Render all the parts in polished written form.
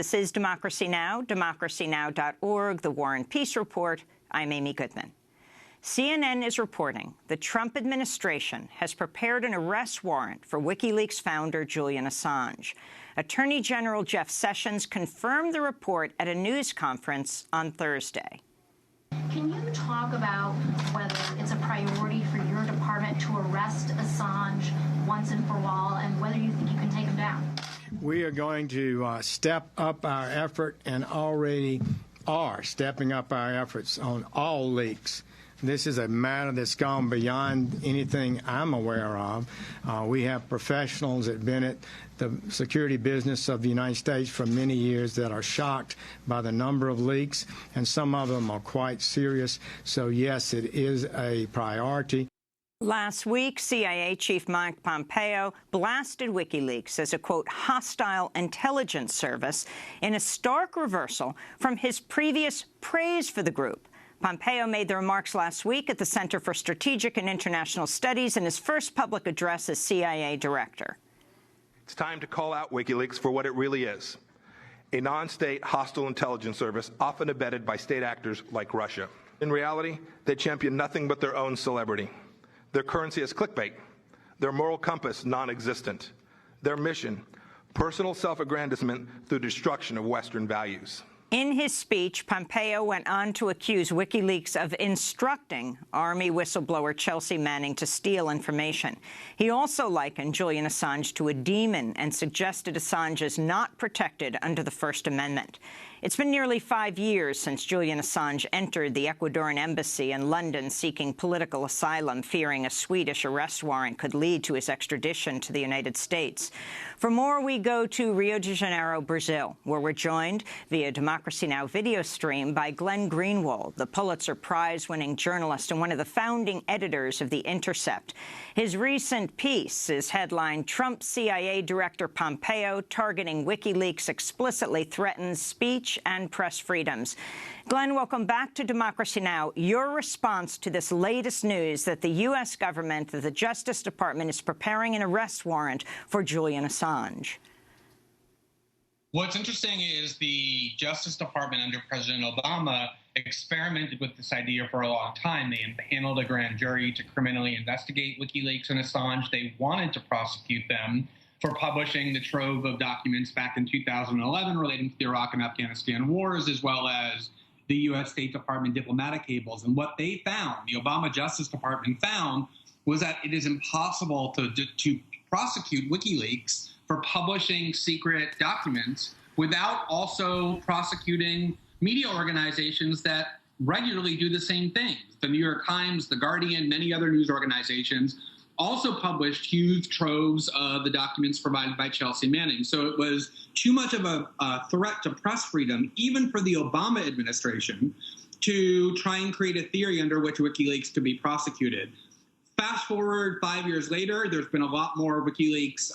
This is Democracy Now!, democracynow.org, the War and Peace Report. I'm Amy Goodman. CNN is reporting the Trump administration has prepared an arrest warrant for WikiLeaks founder Julian Assange. Attorney General Jeff Sessions confirmed the report at a news conference on Thursday. Can you talk about whether it's a priority for your department to arrest Assange once and for all, and whether you think you can take him down? We are going to step up our effort, and already are stepping up our efforts on all leaks. This is a matter that's gone beyond anything I'm aware of. We have professionals that have been at the security business of the United States for many years that are shocked by the number of leaks, and some of them are quite serious. So, yes, it is a priority. Last week, CIA Chief Mike Pompeo blasted WikiLeaks as a, quote, hostile intelligence service in a stark reversal from his previous praise for the group. Pompeo made the remarks last week at the Center for Strategic and International Studies in his first public address as CIA director. It's time to call out WikiLeaks for what it really is, a non-state hostile intelligence service often abetted by state actors like Russia. In reality, they champion nothing but their own celebrity. Their currency is clickbait, their moral compass non-existent, their mission, personal self-aggrandizement through destruction of Western values. In his speech, Pompeo went on to accuse WikiLeaks of instructing Army whistleblower Chelsea Manning to steal information. He also likened Julian Assange to a demon and suggested Assange is not protected under the First Amendment. It's been nearly 5 years since Julian Assange entered the Ecuadorian embassy in London seeking political asylum, fearing a Swedish arrest warrant could lead to his extradition to the United States. For more, we go to Rio de Janeiro, Brazil, where we're joined via Democracy Now! Video stream by Glenn Greenwald, the Pulitzer Prize-winning journalist and one of the founding editors of The Intercept. His recent piece is headlined, Trump CIA Director Pompeo Targeting WikiLeaks Explicitly Threatens Speech and Press Freedoms. Glenn, welcome back to Democracy Now! Your response to this latest news that the U.S. government, that the Justice Department is preparing an arrest warrant for Julian Assange. What's interesting is the Justice Department under President Obama experimented with this idea for a long time. They impaneled a grand jury to criminally investigate WikiLeaks and Assange. They wanted to prosecute them for publishing the trove of documents back in 2011 relating to the Iraq and Afghanistan wars, as well as the U.S. State Department diplomatic cables. And what they found, the Obama Justice Department found, was that it is impossible to prosecute WikiLeaks for publishing secret documents without also prosecuting media organizations that regularly do the same things. The New York Times, The Guardian, many other news organizations also published huge troves of the documents provided by Chelsea Manning. So it was too much of a threat to press freedom, even for the Obama administration, to try and create a theory under which WikiLeaks could be prosecuted. Fast forward 5 years later, there's been a lot more WikiLeaks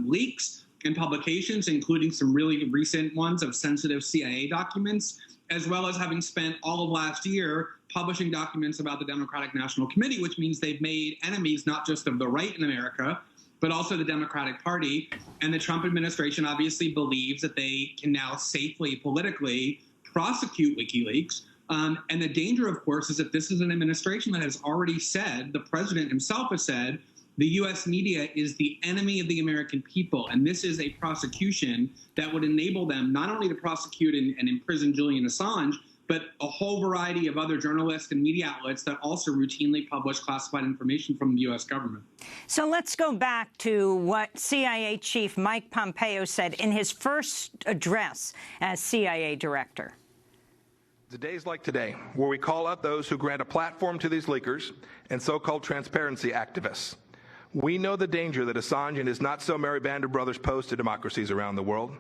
leaks and publications, including some really recent ones of sensitive CIA documents, as well as having spent all of last year publishing documents about the Democratic National Committee, which means they've made enemies not just of the right in America, but also the Democratic Party. And the Trump administration obviously believes that they can now safely, politically prosecute WikiLeaks. And the danger, of course, is that this is an administration that has already said, the president himself has said, the U.S. media is the enemy of the American people. And this is a prosecution that would enable them not only to prosecute and imprison Julian Assange, but a whole variety of other journalists and media outlets that also routinely publish classified information from the U.S. government. So let's go back to what CIA Chief Mike Pompeo said in his first address as CIA director. The days like today, where we call out those who grant a platform to these leakers and so-called transparency activists. We know the danger that Assange and his not-so-merry band of brothers pose to democracies around the world.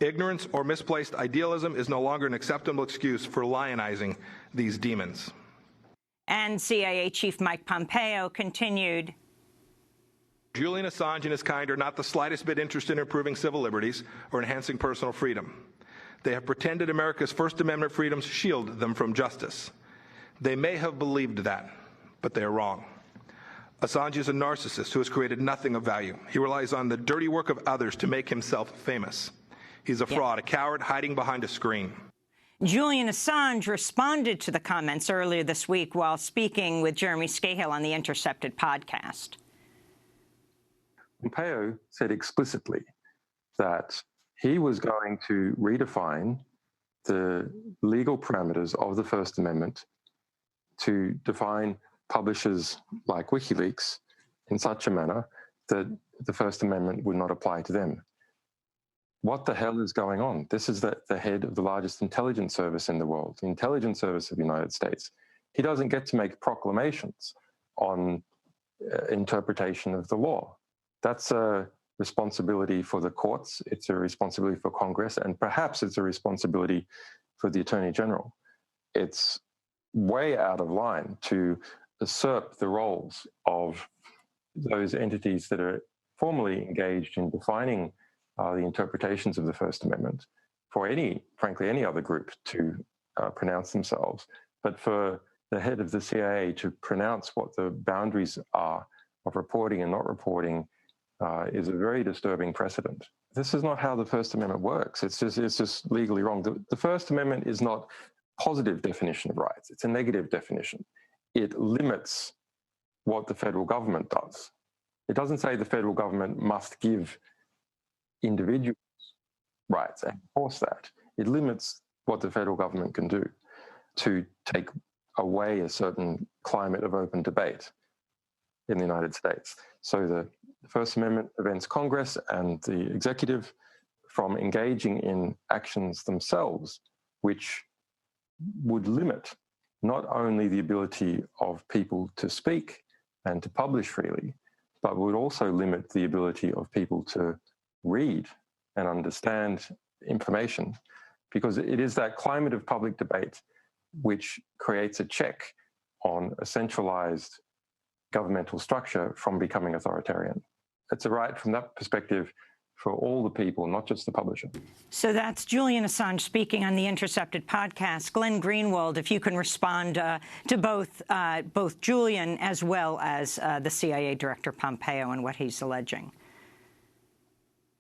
Ignorance or misplaced idealism is no longer an acceptable excuse for lionizing these demons. And CIA Chief Mike Pompeo continued, Julian Assange and his kind are not the slightest bit interested in improving civil liberties or enhancing personal freedom. They have pretended America's First Amendment freedoms shield them from justice. They may have believed that, but they are wrong. Assange is a narcissist who has created nothing of value. He relies on the dirty work of others to make himself famous. He's a fraud, a coward hiding behind a screen. Julian Assange responded to the comments earlier this week while speaking with Jeremy Scahill on the Intercepted podcast. Pompeo said explicitly that he was going to redefine the legal parameters of the First Amendment to define publishers like WikiLeaks in such a manner that the First Amendment would not apply to them. What the hell is going on? This is the head of the largest intelligence service in the world, the intelligence service of the United States. He doesn't get to make proclamations on interpretation of the law. That's a responsibility for the courts, it's a responsibility for Congress, and perhaps it's a responsibility for the Attorney General. It's way out of line to usurp the roles of those entities that are formally engaged in defining the interpretations of the First Amendment for frankly, any other group to pronounce themselves. But for the head of the CIA to pronounce what the boundaries are of reporting and not reporting is a very disturbing precedent. This is not how the First Amendment works. It's just legally wrong. The First Amendment is not a positive definition of rights. It's a negative definition. It limits what the federal government does. It doesn't say the federal government must give individuals rights and enforce that. It limits what the federal government can do to take away a certain climate of open debate in the United States. So the First Amendment prevents Congress and the executive from engaging in actions themselves, which would limit not only the ability of people to speak and to publish freely, but would also limit the ability of people to read and understand information, because it is that climate of public debate which creates a check on a centralized governmental structure from becoming authoritarian. It's a right from that perspective for all the people, not just the publisher. So that's Julian Assange speaking on the Intercepted podcast. Glenn Greenwald, if you can respond to both Julian as well as the CIA Director Pompeo and what he's alleging.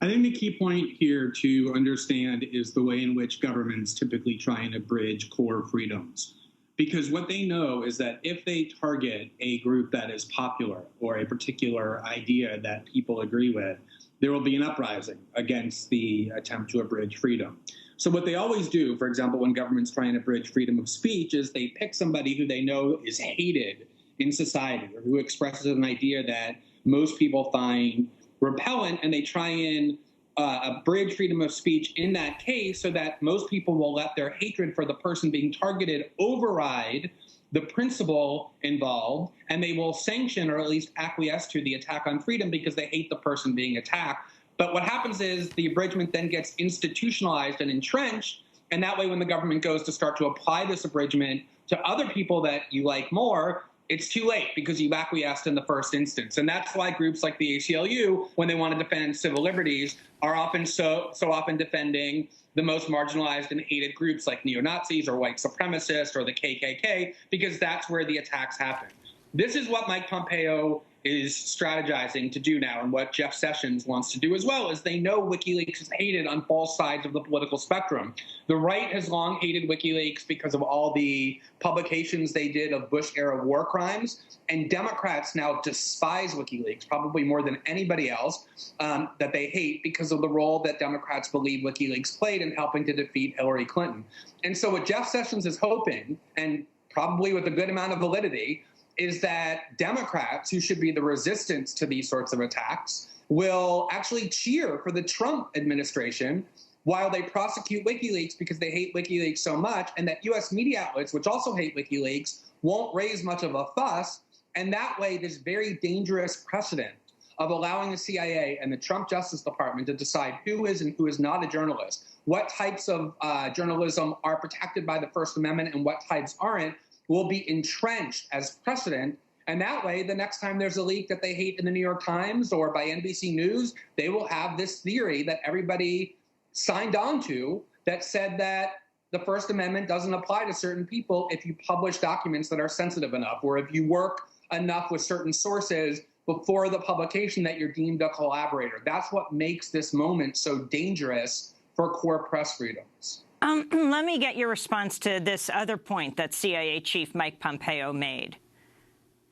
I think the key point here to understand is the way in which governments typically try and abridge core freedoms. Because what they know is that if they target a group that is popular or a particular idea that people agree with, there will be an uprising against the attempt to abridge freedom. So what they always do, for example, when governments try and abridge freedom of speech, is they pick somebody who they know is hated in society or who expresses an idea that most people find repellent, and they try and abridge freedom of speech in that case so that most people will let their hatred for the person being targeted override the principle involved, and they will sanction or at least acquiesce to the attack on freedom because they hate the person being attacked. But what happens is the abridgment then gets institutionalized and entrenched, and that way when the government goes to start to apply this abridgment to other people that you like more, it's too late because you've acquiesced in the first instance. And that's why groups like the ACLU, when they want to defend civil liberties, are often so often defending the most marginalized and hated groups like neo-Nazis or white supremacists or the KKK, because that's where the attacks happen. This is what Mike Pompeo is strategizing to do now, and what Jeff Sessions wants to do as well, is they know WikiLeaks is hated on both sides of the political spectrum. The right has long hated WikiLeaks because of all the publications they did of Bush-era war crimes, and Democrats now despise WikiLeaks, probably more than anybody else, that they hate because of the role that Democrats believe WikiLeaks played in helping to defeat Hillary Clinton. And so what Jeff Sessions is hoping, and probably with a good amount of validity, is that Democrats, who should be the resistance to these sorts of attacks, will actually cheer for the Trump administration while they prosecute WikiLeaks because they hate WikiLeaks so much, and that U.S. media outlets, which also hate WikiLeaks, won't raise much of a fuss. And that way, this very dangerous precedent of allowing the CIA and the Trump Justice Department to decide who is and who is not a journalist, what types of journalism are protected by the First Amendment and what types aren't, will be entrenched as precedent. And that way, the next time there's a leak that they hate in the New York Times or by NBC News, they will have this theory that everybody signed on to that said that the First Amendment doesn't apply to certain people if you publish documents that are sensitive enough, or if you work enough with certain sources before the publication that you're deemed a collaborator. That's what makes this moment so dangerous for core press freedoms. Let me get your response to this other point that CIA Chief Mike Pompeo made.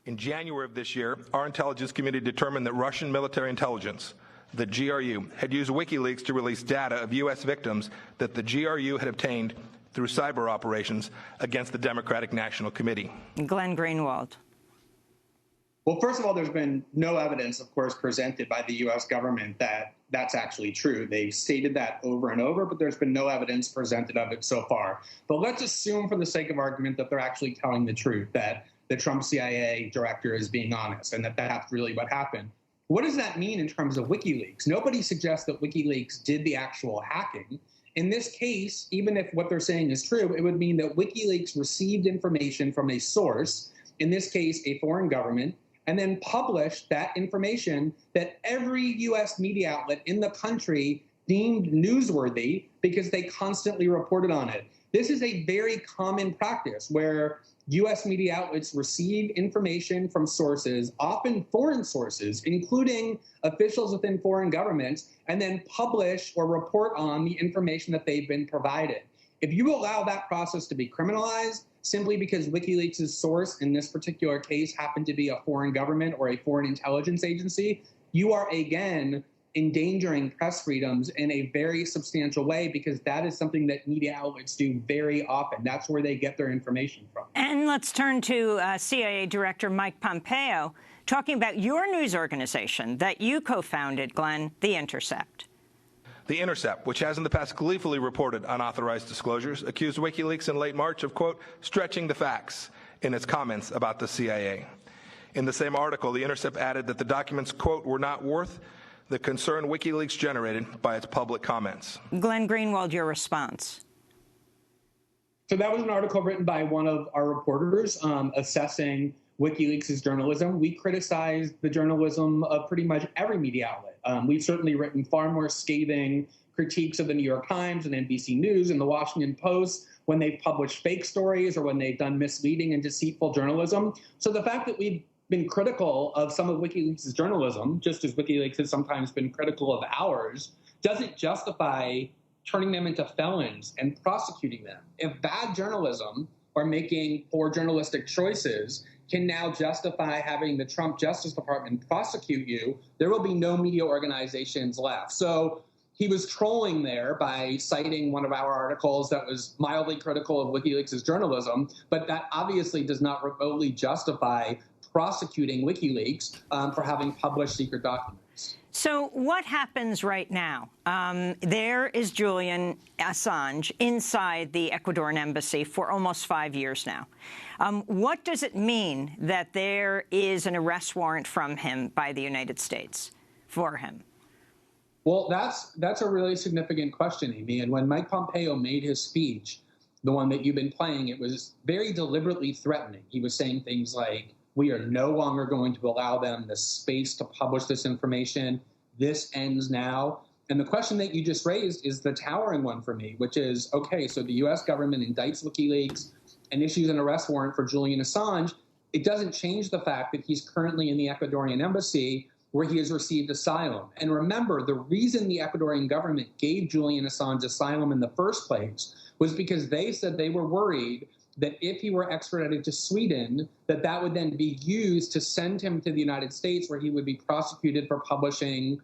In January of this year, our intelligence community determined that Russian military intelligence, the GRU, had used WikiLeaks to release data of U.S. victims that the GRU had obtained through cyber operations against the Democratic National Committee. Glenn Greenwald. Well, first of all, there's been no evidence, of course, presented by the U.S. government that that's actually true. They've stated that over and over, but there's been no evidence presented of it so far. But let's assume, for the sake of argument, that they're actually telling the truth, that the Trump CIA director is being honest, and that that's really what happened. What does that mean in terms of WikiLeaks? Nobody suggests that WikiLeaks did the actual hacking. In this case, even if what they're saying is true, it would mean that WikiLeaks received information from a source, in this case, a foreign government, and then published that information that every U.S. media outlet in the country deemed newsworthy because they constantly reported on it. This is a very common practice where U.S. media outlets receive information from sources, often foreign sources, including officials within foreign governments, and then publish or report on the information that they've been provided. If you allow that process to be criminalized simply because WikiLeaks' source in this particular case happened to be a foreign government or a foreign intelligence agency, you are again endangering press freedoms in a very substantial way, because that is something that media outlets do very often. That's where they get their information from. And let's turn to CIA Director Mike Pompeo, talking about your news organization that you co-founded, Glenn, The Intercept. The Intercept, which has in the past gleefully reported unauthorized disclosures, accused WikiLeaks in late March of, quote, stretching the facts in its comments about the CIA. In the same article, The Intercept added that the documents, quote, were not worth the concern WikiLeaks generated by its public comments. Glenn Greenwald, your response. So that was an article written by one of our reporters assessing WikiLeaks' journalism. We criticized the journalism of pretty much every media outlet. We've certainly written far more scathing critiques of the New York Times and NBC News and the Washington Post when they've published fake stories or when they've done misleading and deceitful journalism. So the fact that we've been critical of some of WikiLeaks' journalism, just as WikiLeaks has sometimes been critical of ours, doesn't justify turning them into felons and prosecuting them. If bad journalism or making poor journalistic choices can now justify having the Trump Justice Department prosecute you, there will be no media organizations left. So he was trolling there by citing one of our articles that was mildly critical of WikiLeaks' journalism, but that obviously does not remotely justify prosecuting WikiLeaks for having published secret documents. So what happens right now? There is Julian Assange inside the Ecuadorian embassy for almost 5 years now. What does it mean that there is an arrest warrant from him by the United States for him? Well, that's a really significant question, Amy. And when Mike Pompeo made his speech, the one that you've been playing, it was very deliberately threatening. He was saying things like, we are no longer going to allow them the space to publish this information. This ends now. And the question that you just raised is the towering one for me, which is, okay, so the U.S. government indicts WikiLeaks and issues an arrest warrant for Julian Assange. It doesn't change the fact that he's currently in the Ecuadorian embassy where he has received asylum. And remember, the reason the Ecuadorian government gave Julian Assange asylum in the first place was because they said they were worried that if he were extradited to Sweden, that would then be used to send him to the United States, where he would be prosecuted for publishing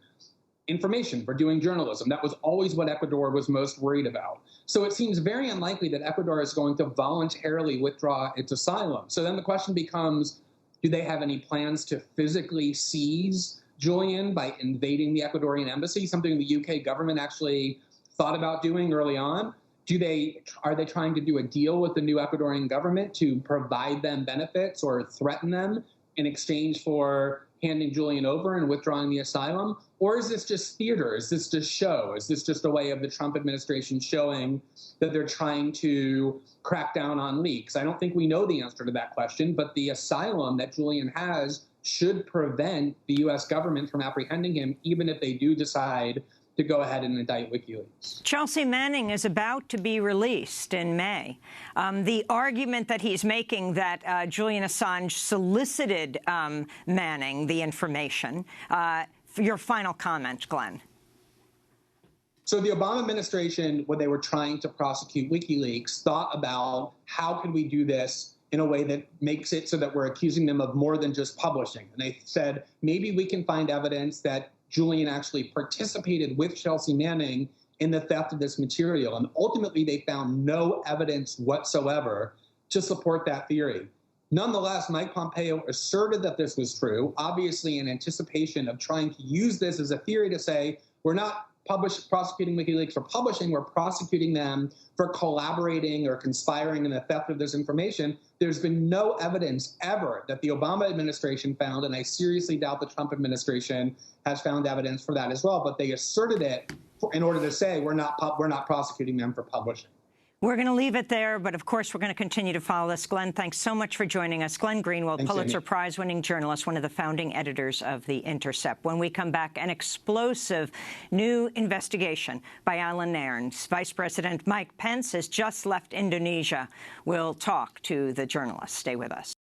information, for doing journalism. That was always what Ecuador was most worried about. So it seems very unlikely that Ecuador is going to voluntarily withdraw its asylum. So then the question becomes, do they have any plans to physically seize Julian by invading the Ecuadorian embassy, something the UK government actually thought about doing early on? Are they trying to do a deal with the new Ecuadorian government to provide them benefits or threaten them in exchange for handing Julian over and withdrawing the asylum? Or is this just theater? Is this just show? Is this just a way of the Trump administration showing that they're trying to crack down on leaks? I don't think we know the answer to that question, but the asylum that Julian has should prevent the U.S. government from apprehending him, even if they do decide to go ahead and indict WikiLeaks. Chelsea Manning is about to be released in May. The argument that he's making that Julian Assange solicited Manning the information. Your final comment, Glenn. So the Obama administration, when they were trying to prosecute WikiLeaks, thought about how could we do this in a way that makes it so that we're accusing them of more than just publishing. And they said, maybe we can find evidence that Julian actually participated with Chelsea Manning in the theft of this material. And ultimately, they found no evidence whatsoever to support that theory. Nonetheless, Mike Pompeo asserted that this was true, obviously in anticipation of trying to use this as a theory to say, we're not prosecuting WikiLeaks for publishing, we're prosecuting them for collaborating or conspiring in the theft of this information. There's been no evidence ever that the Obama administration found, and I seriously doubt the Trump administration has found evidence for that as well, but they asserted it in order to say we're not prosecuting them for publishing. We're going to leave it there, but of course we're going to continue to follow this. Glenn, thanks so much for joining us. Glenn Greenwald, Thanks, Pulitzer Amy. Prize-winning journalist, one of the founding editors of The Intercept. When we come back, an explosive new investigation by Alan Nairns. Vice President Mike Pence has just left Indonesia. We'll talk to the journalist. Stay with us.